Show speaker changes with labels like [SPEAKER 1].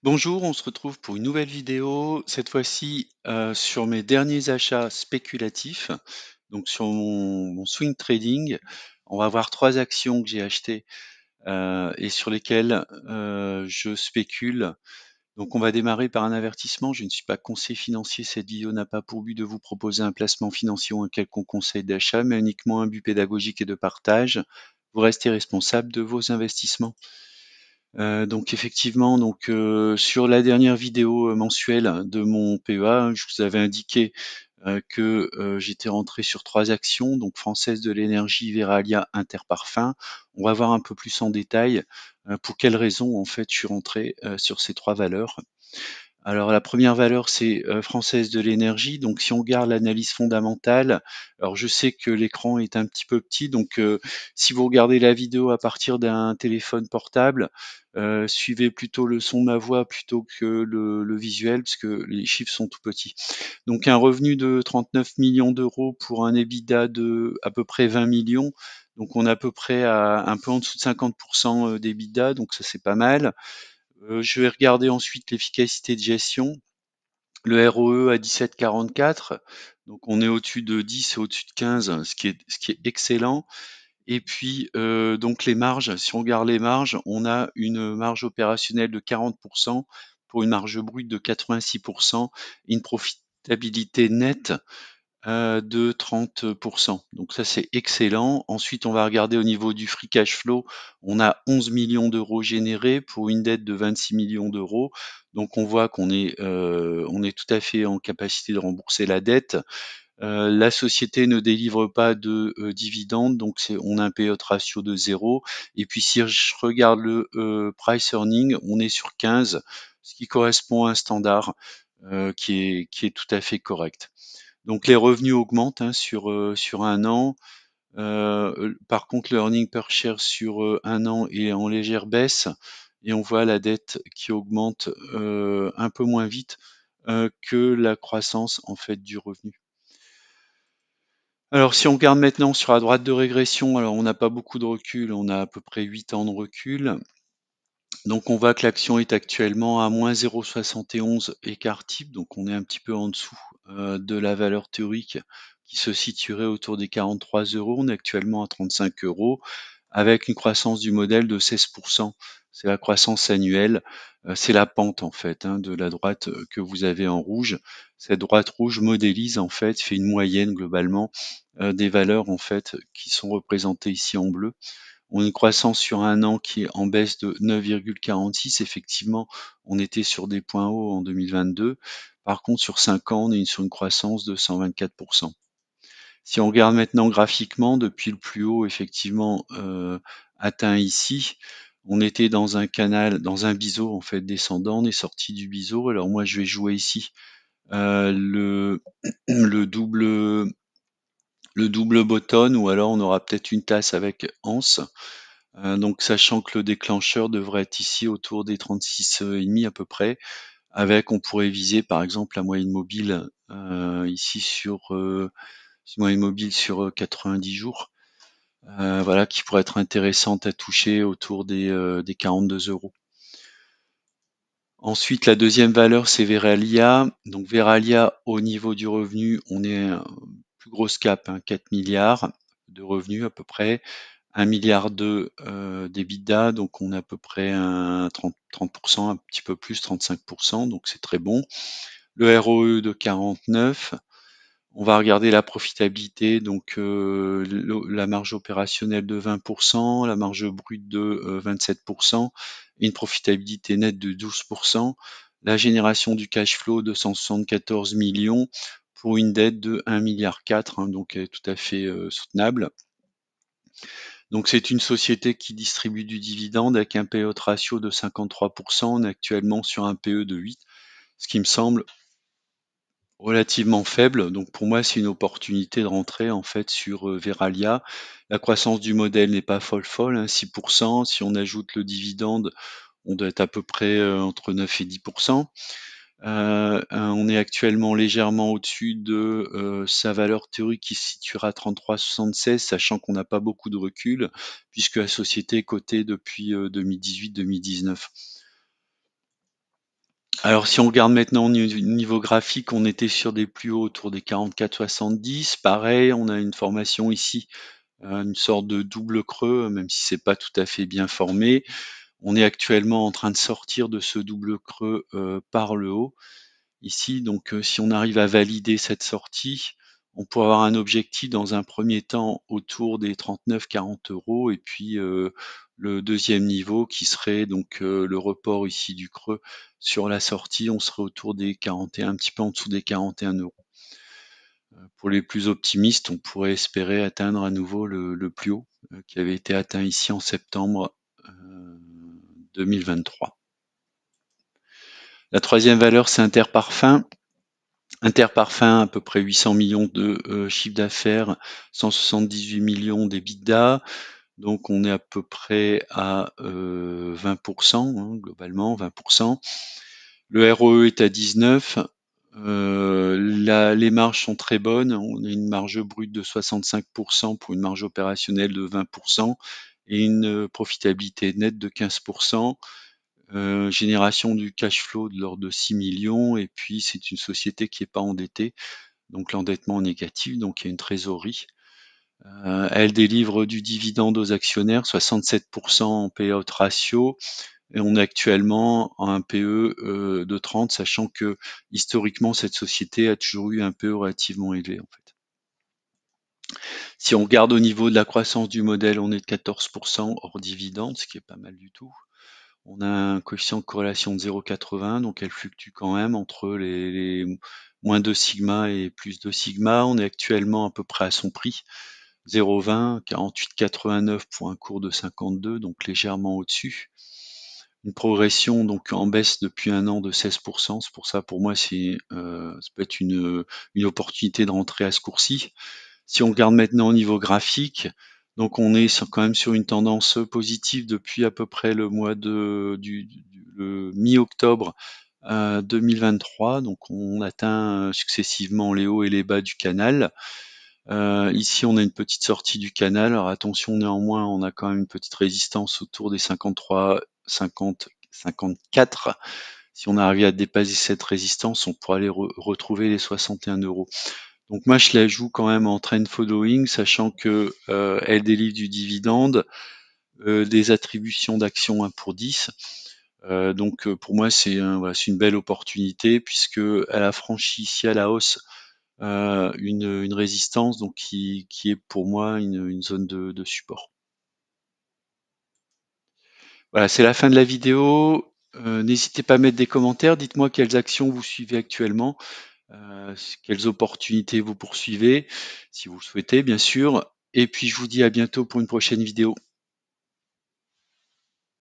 [SPEAKER 1] Bonjour, on se retrouve pour une nouvelle vidéo, cette fois-ci sur mes derniers achats spéculatifs, donc sur mon swing trading. On va voir trois actions que j'ai achetées et sur lesquelles je spécule. Donc on va démarrer par un avertissement. Je ne suis pas conseiller financier, cette vidéo n'a pas pour but de vous proposer un placement financier ou un quelconque conseil d'achat, mais uniquement un but pédagogique et de partage. Vous restez responsable de vos investissements. Donc effectivement, sur la dernière vidéo, mensuelle de mon PEA, je vous avais indiqué, que, j'étais rentré sur 3 actions, donc Française de l'énergie, Verallia, Interparfums. On va voir un peu plus en détail, pour quelles raisons en fait je suis rentré, sur ces 3 valeurs. Alors la première valeur, c'est, Française de l'énergie. Donc si on regarde l'analyse fondamentale, alors je sais que l'écran est un petit peu petit, si vous regardez la vidéo à partir d'un téléphone portable, suivez plutôt le son de ma voix plutôt que le visuel, parce que les chiffres sont tout petits. Donc un revenu de 39 millions d'euros pour un EBITDA de à peu près 20 millions. Donc on est à peu près à un peu en dessous de 50 d'EBITDA, donc ça c'est pas mal. Je vais regarder ensuite l'efficacité de gestion. Le ROE à 17,44, donc on est au-dessus de 10 et au-dessus de 15, ce qui est excellent. Et puis donc les marges, si on regarde les marges, on a une marge opérationnelle de 40% pour une marge brute de 86%, et une profitabilité nette de 30%. Donc ça, c'est excellent. Ensuite, on va regarder au niveau du free cash flow. On a 11 millions d'euros générés pour une dette de 26 millions d'euros. Donc on voit qu'on est tout à fait en capacité de rembourser la dette. La société ne délivre pas de dividendes, donc on a un payout ratio de 0. Et puis si je regarde le price earning, on est sur 15, ce qui correspond à un standard qui est tout à fait correct. Donc les revenus augmentent, hein, sur 1 an. Par contre, le earning per share sur, 1 an est en légère baisse, et on voit la dette qui augmente, un peu moins vite, que la croissance en fait du revenu. Alors si on regarde maintenant sur la droite de régression, alors on n'a pas beaucoup de recul, on a à peu près 8 ans de recul. Donc on voit que l'action est actuellement à -0,71 écart type, donc on est un petit peu en dessous de la valeur théorique qui se situerait autour des 43 euros. On est actuellement à 35 euros avec une croissance du modèle de 16%. C'est la croissance annuelle, c'est la pente en fait, hein, de la droite que vous avez en rouge. Cette droite rouge modélise en fait, fait une moyenne globalement des valeurs en fait qui sont représentées ici en bleu. On a une croissance sur 1 an qui est en baisse de 9,46. Effectivement, on était sur des points hauts en 2022. Par contre, sur 5 ans, on est sur une croissance de 124%. Si on regarde maintenant graphiquement, depuis le plus haut, effectivement, atteint ici, on était dans un canal, dans un biseau en fait descendant, on est sorti du biseau. Alors moi, je vais jouer ici le, le double le double bottom, ou alors on aura peut-être une tasse avec anse. Donc sachant que le déclencheur devrait être ici autour des 36,5 à peu près, avec on pourrait viser par exemple la moyenne mobile ici moyenne mobile sur 90 jours, voilà, qui pourrait être intéressante à toucher autour des 42 euros. Ensuite, la deuxième valeur, c'est Verallia. Donc Verallia, au niveau du revenu, on est plus grosse cap, hein, 4 milliards de revenus à peu près. 1 milliard d'EBITDA, donc on a à peu près un 30%, un petit peu plus, 35%, donc c'est très bon. Le ROE de 49. On va regarder la profitabilité, donc la marge opérationnelle de 20%, la marge brute de 27%, et une profitabilité nette de 12%. La génération du cash flow de 174 millions pour une dette de 1,4 milliard, hein, donc elle est tout à fait soutenable. Donc c'est une société qui distribue du dividende avec un payout ratio de 53%. On est actuellement sur un PE de 8, ce qui me semble relativement faible. Donc pour moi, c'est une opportunité de rentrer en fait sur Verallia. La croissance du modèle n'est pas folle, hein, 6%. Si on ajoute le dividende, on doit être à peu près entre 9 et 10%. On est actuellement légèrement au-dessus de sa valeur théorique qui se situera à 33,76, sachant qu'on n'a pas beaucoup de recul, puisque la société est cotée depuis 2018-2019. Alors si on regarde maintenant au niveau graphique, on était sur des plus hauts autour des 44,70. Pareil, on a une formation ici, une sorte de double creux, même si c'est pas tout à fait bien formé. On est actuellement en train de sortir de ce double creux par le haut ici. Donc si on arrive à valider cette sortie, on pourrait avoir un objectif dans un premier temps autour des 39-40 euros et puis le deuxième niveau qui serait donc le report ici du creux sur la sortie, on serait autour des 41, un petit peu en dessous des 41 euros. Pour les plus optimistes, on pourrait espérer atteindre à nouveau le plus haut qui avait été atteint ici en septembre 2023. La troisième valeur, c'est Interparfums. Interparfums, à peu près 800 millions de chiffre d'affaires, 178 millions d'EBITDA. Donc on est à peu près à 20%, hein, globalement, 20%. Le ROE est à 19. Les marges sont très bonnes. On a une marge brute de 65% pour une marge opérationnelle de 20% et une profitabilité nette de 15%. Génération du cash flow de l'ordre de 6 millions et puis c'est une société qui n'est pas endettée, donc l'endettement négatif, donc il y a une trésorerie. Elle délivre du dividende aux actionnaires, 67% en payout ratio, et on est actuellement à un PE de 30, sachant que historiquement cette société a toujours eu un PE relativement élevé en fait. Si on regarde au niveau de la croissance du modèle, on est de 14% hors dividende, ce qui est pas mal du tout. On a un coefficient de corrélation de 0,80, donc elle fluctue quand même entre les moins 2 sigma et plus 2 sigma. On est actuellement à peu près à son prix, 0,20, 48,89 pour un cours de 52, donc légèrement au-dessus. Une progression donc en baisse depuis un an de 16%. C'est pour ça, pour moi, ça peut être une opportunité de rentrer à ce cours-ci. Si on regarde maintenant au niveau graphique, donc on est quand même sur une tendance positive depuis à peu près le mois le mi-octobre 2023. Donc on atteint successivement les hauts et les bas du canal. Ici on a une petite sortie du canal. Alors attention néanmoins, on a quand même une petite résistance autour des 53, 50, 54. Si on arrive à dépasser cette résistance, on pourra aller retrouver les 61 euros. Donc moi je la joue quand même en trend following, sachant que elle délivre du dividende, des attributions d'actions 1 pour 10. Donc pour moi c'est voilà, une belle opportunité puisque elle a franchi ici à la hausse une résistance donc qui est pour moi une zone de support. Voilà, c'est la fin de la vidéo. N'hésitez pas à mettre des commentaires, dites-moi quelles actions vous suivez actuellement. Quelles opportunités vous poursuivez, si vous le souhaitez bien sûr. Et puis je vous dis à bientôt pour une prochaine vidéo.